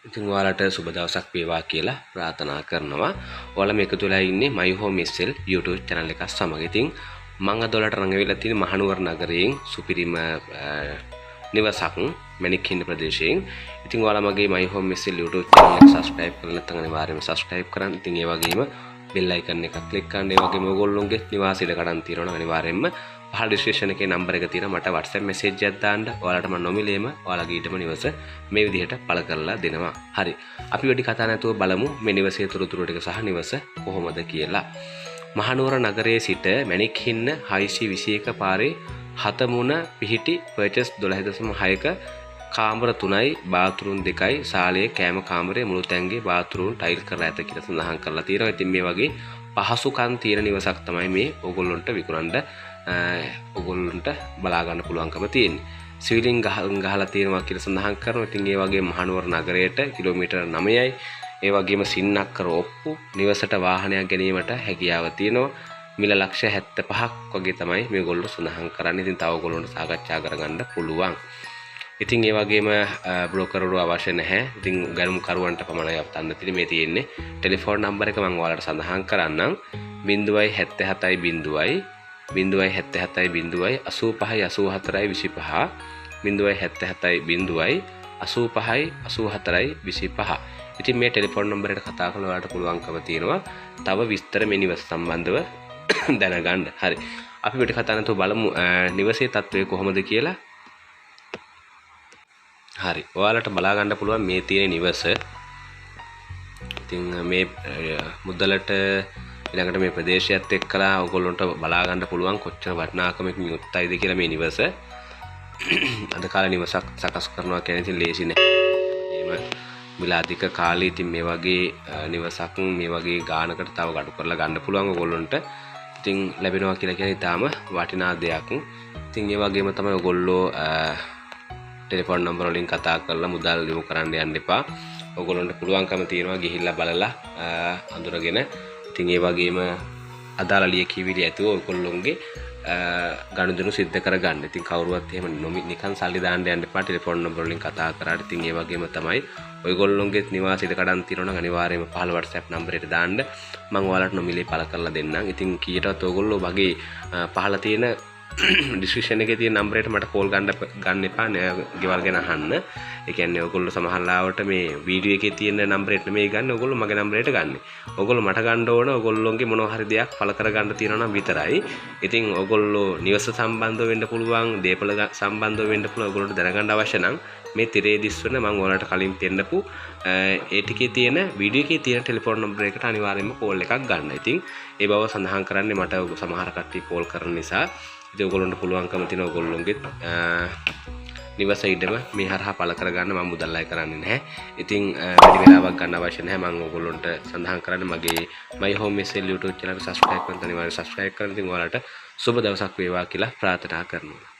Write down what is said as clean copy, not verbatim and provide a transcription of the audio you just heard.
ඉතින් ඔයාලට සුබ දවසක් වේවා කියලා ප්‍රාර්ථනා කරනවා. ඔයාලා මේක තුලයි ඉන්නේ My Home SL YouTube channel එක සමග. ඉතින් මම අද ඔයාලට රඟවිලා තියෙන මහනුවර නගරයෙන් සුපිරිම නිවසක් මැණික්හින්න ප්‍රදේශයෙන්. ඉතින් ඔයාලා මගේ My Home SL YouTube channel එක subscribe කරලා නැත්නම් අනිවාර්යයෙන්ම subscribe කරන්න. ඉතින් ඒ වගේම bell icon එකක් click කරන්න. ඒ වගේම ඔයගොල්ලෝගේ නිවාස ඉඩ කඩන් තියෙනවා නම් අනිවාර්යයෙන්ම පහළ description එකේ number එක තියෙනවා. මට WhatsApp message එකක් දාන්න. ඔයාලට මම නොමිලේම ඔයාලගේ ඊටම නිවස මේ විදිහට පළ කරලා දෙනවා. හරි. අපි වැඩි කතා නැතුව බලමු මේ නිවසේ තොරතුරු ටික සහ නිවස කොහොමද කියලා. මහනුවර නගරයේ සිට මැණික්හින්න 621 පාරේ 7 මුණ පිහිටි පර්චස් 12.6ක කාමර 3යි බාත්රූම් 2යි ශාලයේ කෑම කාමරයේ මුළු තැන්ගේ බාත්රූම් ටයිල් කරලා ඇත කියලා සඳහන් කරලා තියෙනවා. ඉතින් මේ වගේ පහසුකම් තියෙන නිවසක් තමයි මේ ඕගොල්ලන්ට විකුණන්න ඕගොල්ලන්ට බලා ගන්න පුළුවන්කම තියෙන්නේ. සිවිලින් ගහලා තියෙනවා කියලා සඳහන් කරනවා. ඉතින් ඒ වගේ මහනුවර නගරයට කිලෝමීටර් 9යි. ඒ වගේම සින්නක්කර ඔප්පු නිවසට වාහනයක් ගැනීමට හැකියාව තියෙනවා. මිල ලක්ෂ 75ක් වගේ තමයි මේගොල්ලෝ සඳහන් කරන්නේ. ඉතින් තව ඔයගොල්ලන්ට සාකච්ඡා කරගන්න පුළුවන්. ඉතින් ඒ වගේම බ්‍රෝකර්වරු අවශ්‍ය නැහැ. ඉතින් ගණන් කරුවන්ට පමණයි අපතන්න තියෙන්නේ. මේ තියෙන්නේ ටෙලිෆෝන් නම්බර එක මම ඔයාලට සඳහන් කරන්නම්. 077 077 085 84 25 077 85 84 25. ඉතින් මේ ටෙලිෆෝන් නම්බර් එකට කතා කරලා ඔයාලට පුළුවන්කම තියෙනවා තව විස්තර මේ නිවස සම්බන්ධව දැනගන්න. හරි. අපි පිට කතා නැතුව බලමු නිවසේ තත්ත්වය කොහොමද කියලා. හරි. ඔයාලට බලා ගන්න පුළුවන් මේ තියෙන නිවස. ඉතින් මේ මුදලට ඊළඟට මේ ප්‍රදේශයත් එක්කලා ඔයගොල්ලන්ට බලා ගන්න පුළුවන් කොච්චර වටිනාකමකින් යුක්තයිද කියලා මේ නිවස. අද කාලේ නිවසක් සකස් කරනවා කියන්නේ ඉතින් ලේසි නෑ. එහෙම මිල අධික කාලේ ඉතින් මේ වගේ නිවසක් මේ වගේ ගානකට තව ගඩු කරලා ගන්න පුළුවන් ඔයගොල්ලන්ට. ඉතින් ලැබෙනවා කියලා කියන්නේ ඊටාම වටිනා දෙයක්. ඉතින් ඒ වගේම තමයි ඔයගොල්ලෝ ටෙලිෆෝන් නම්බර වලින් කතා කරලා මුදල් යොමු කරන්න යන්න එපා. ඔයගොල්ලන්ට පුළුවන්කම තියෙනවා ගිහිල්ලා බලලා අඳුරගෙන ඉතින් ඒ වගේම අදාළ ලියකියවිලි ඇතුව ඔයගොල්ලොන්ගේ ගනුදෙනු සිද්ධ කරගන්න. ඉතින් කවුරුවත් එහෙම නිකන් සල්ලි දාන්න යන්න එපා. ටෙලිෆෝන් නම්බර වලින් කතා කරාට ඉතින් ඒ වගේම තමයි ඔයගොල්ලොන්ගේ නිවාස ඉඩ කඩන් තියෙනවා නම් අනිවාර්යයෙන්ම පහළ WhatsApp නම්බරයට දාන්න. මම ඔයාලට නොමිලේ පළ කරලා දෙන්නම්. ඉතින් කීයටවත් ඔයගොල්ලෝ මගේ පහළ තියෙන ඩිස්ක්‍රිප්ෂන් එකේ තියෙන නම්බරයට මට කෝල් ගන්න එපා නෑ ගෙවල් ගැන අහන්න. ඒ කියන්නේ ඔයගොල්ලෝ සමහරවිට මේ වීඩියෝ එකේ තියෙන නම්බරයට නෙමෙයි ගන්න. ඔයගොල්ලෝ මගේ නම්බරයට ගන්න. ඔයගොල්ලෝ මට ගන්න ඕන ඔයගොල්ලෝගේ මොනවා හරි දෙයක් පළ කර ගන්න තියෙනවා නම් විතරයි. ඉතින් ඔයගොල්ලෝ නිවස සම්බන්ධව වෙන්න පුළුවන්, දේපල සම්බන්ධව වෙන්න පුළුවන්. ඔයගොල්ලෝට දැනගන්න අවශ්‍ය නම් මේ තිරේ දිස්වන මම ඔයාලට කලින් දෙන්නපු ඒ ටිකේ තියෙන වීඩියෝ එකේ තියෙන ටෙලිෆෝන් නම්බර එකට අනිවාර්යයෙන්ම කෝල් එකක් ගන්න. ඉතින් ඒ බව සඳහන් කරන්නේ මට සමහර කට්ටිය කෝල් කරන නිසා. ඉතින් ඔයගොල්ලන්ට පුළුවන්කම තියෙන ඔයගොල්ලොන්ගේ නිවස ඉදම මේ හරහා පළ කරගන්න මම මුදල් අය කරන්නේ නැහැ. ඉතින් වැඩි වෙලාවක් ගන්න අවශ්‍ය නැහැ. මම ඔයගොල්ලන්ට සඳහන් කරන්නේ මගේ My Home SL YouTube channel එක subscribe කරන්න අනිවාර්යයෙන් subscribe කරන්න. ඉතින් ඔයාලට සුබ දවසක් වේවා කියලා ප්‍රාර්ථනා කරනවා.